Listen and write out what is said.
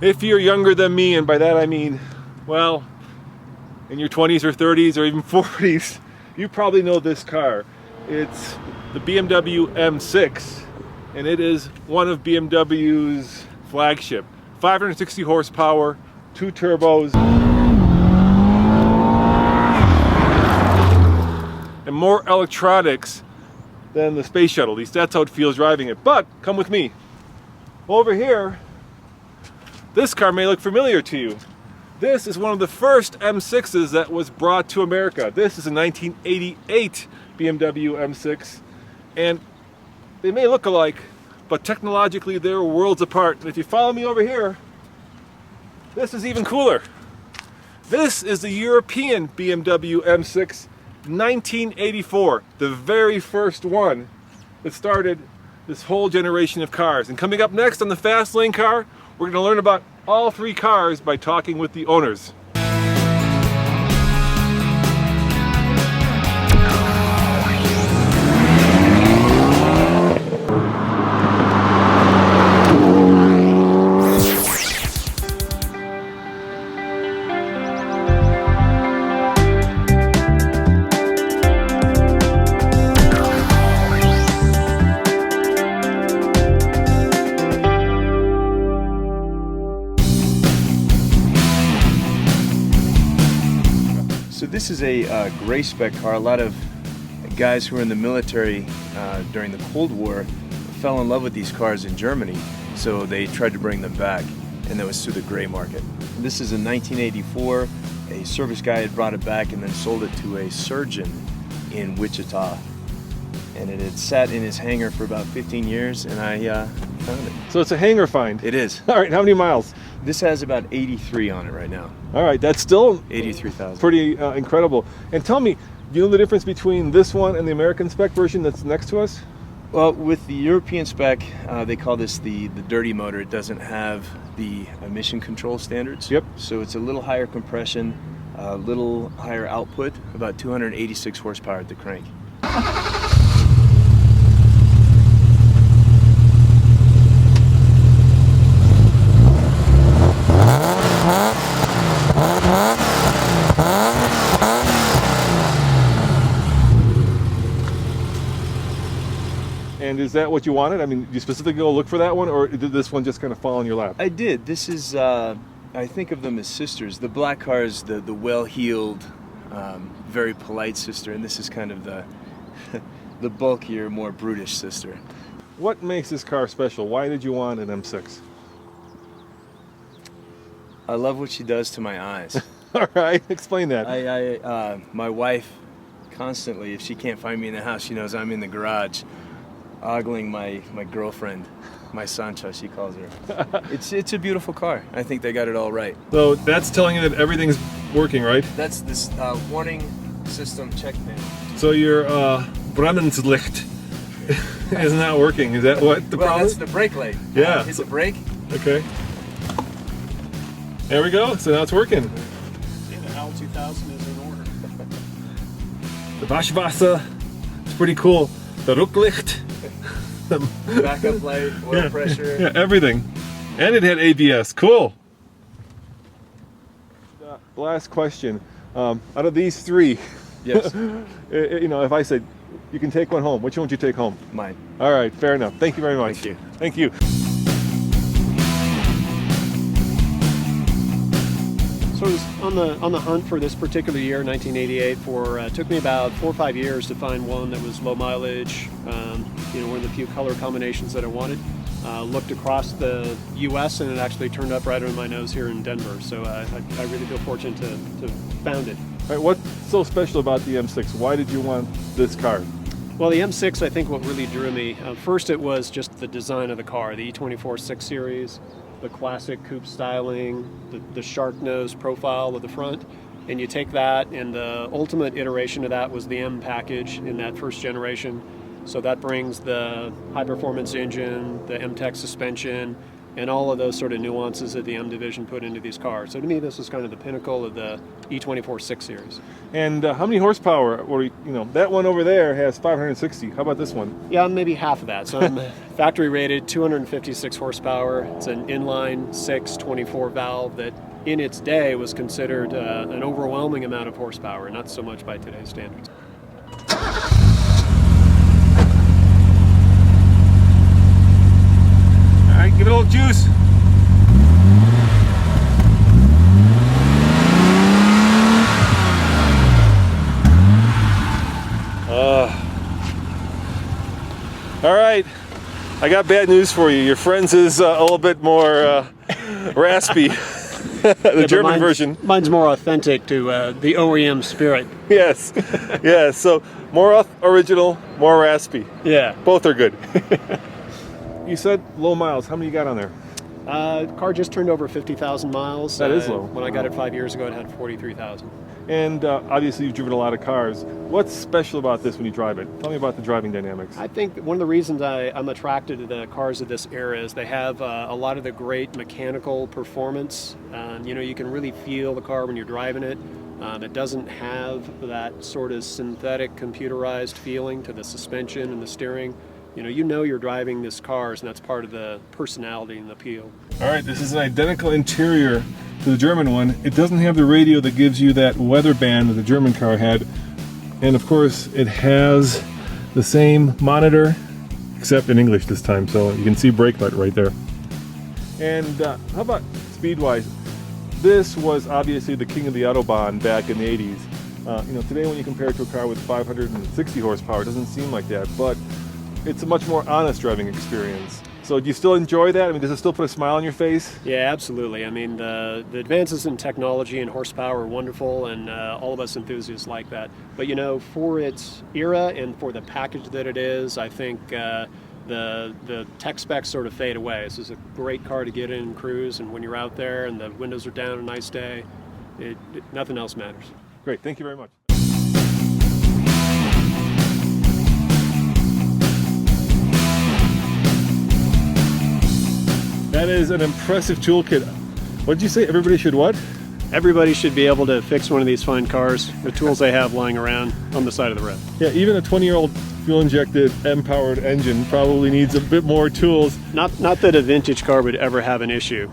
If you're younger than me, and by that I mean, well, in your 20s or 30s or even 40s, you probably know this car. It's the BMW M6, and it is one of BMW's flagship. 560 horsepower, 2 turbos, and more electronics than the space shuttle. At least that's how it feels driving it. But come with me. Over here, this car may look familiar to you. This is one of the first M6s that was brought to America. This is a 1988 BMW M6, and they may look alike, but technologically they're worlds apart. And if you follow me over here, this is even cooler. This is the European BMW M6, 1984, the very first one that started this whole generation of cars. And coming up next on the Fast Lane Car, we're going to learn about all 3 cars by talking with the owners. So this is a gray spec car. A lot of guys who were in the military during the Cold War fell in love with these cars in Germany, so they tried to bring them back, and that was through the gray market. This is a 1984. A service guy had brought it back and then sold it to a surgeon in Wichita, and it had sat in his hangar for about 15 years, and I found it. So it's a hangar find. It is. All right, how many miles? This has about 83 on it right now. All right, that's still 83,000. pretty incredible. And tell me, do you know the difference between this one and the American spec version that's next to us? Well, with the European spec, they call this the dirty motor. It doesn't have the emission control standards. Yep. So it's a little higher compression, a little higher output, about 286 horsepower at the crank. And is that what you wanted? I mean, did you specifically go look for that one, or did this one just kind of fall in your lap? I did. This is, I think of them as sisters. The black car is the well-heeled, very polite sister, and this is kind of the, the bulkier, more brutish sister. What makes this car special? Why did you want an M6? I love what she does to my eyes. All right, explain that. My wife constantly, if she can't find me in the house, she knows I'm in the garage, ogling my girlfriend, my Sancha, she calls her. It's a beautiful car. I think they got it all right. So that's telling you that everything's working, right? That's this warning system check panel. So your Brandenslicht is not working. Is that what the problem That's is? the brake light. Yeah. Hit the brake. Okay. There we go. So now it's working. See, the HAL 2000 is in order. The Waschwasser. It's pretty cool. The Rücklicht. Backup light, oil pressure. Yeah, everything. And it had ABS. Cool. Last question. Out of these 3, Yes. you know, if I said you can take one home, which one would you take home? Mine. All right, fair enough. Thank you very much. Thank you. Thank you. So I was on the hunt for this particular year, 1988. It took me about 4 or 5 years to find one that was low mileage. You know, one of the few color combinations that I wanted. Looked across the U.S. and it actually turned up right under my nose here in Denver. So I really feel fortunate to found it. All right, what's so special about the M6? Why did you want this car? Well, the M6, I think what really drew me, first it was just the design of the car, the E24 6 Series, the classic coupe styling, the shark nose profile of the front. And you take that, and the ultimate iteration of that was the M package in that first generation. So that brings the high performance engine, the M-Tech suspension, and all of those sort of nuances that the M division put into these cars. So to me, this is kind of the pinnacle of the E24 6 Series. And how many horsepower? Or, you know, that one over there has 560. How about this one? Yeah, maybe half of that. So I'm factory rated 256 horsepower. It's an inline 6 24 valve that in its day was considered an overwhelming amount of horsepower, not so much by today's standards. All right, give it a little juice. All right, I got bad news for you. Your friend's is a little bit more raspy. The German version. Mine's more authentic to the OEM spirit. Yes, yes. So more original, more raspy. Yeah. Both are good. You said low miles. How many you got on there? Car just turned over 50,000 miles. That is low. When I got it 5 years ago, it had 43,000. And obviously you've driven a lot of cars. What's special about this when you drive it? Tell me about the driving dynamics. I think one of the reasons I'm attracted to the cars of this era is they have a lot of the great mechanical performance. You know, you can really feel the car when you're driving it. It doesn't have that sort of synthetic computerized feeling to the suspension and the steering. You know you're driving this car, and that's part of the personality and the appeal. All right, this is an identical interior to the German one. It doesn't have the radio that gives you that weather band that the German car had. And of course, it has the same monitor, except in English this time, so you can see brake light right there. And how about speed-wise? This was obviously the king of the Autobahn back in the 80s. You know, today when you compare it to a car with 560 horsepower, it doesn't seem like that, but it's a much more honest driving experience. So do you still enjoy that? I mean, does it still put a smile on your face? Yeah, absolutely. I mean, the advances in technology and horsepower are wonderful, and all of us enthusiasts like that. But you know, for its era and for the package that it is, I think the tech specs sort of fade away. This is a great car to get in and cruise, and when you're out there and the windows are down, a nice day, nothing else matters. Great, thank you very much. That is an impressive toolkit. What did you say? Everybody should what? Everybody should be able to fix one of these fine cars with tools they have lying around on the side of the road. Yeah, even a 20-year-old fuel-injected M-powered engine probably needs a bit more tools. Not that a vintage car would ever have an issue.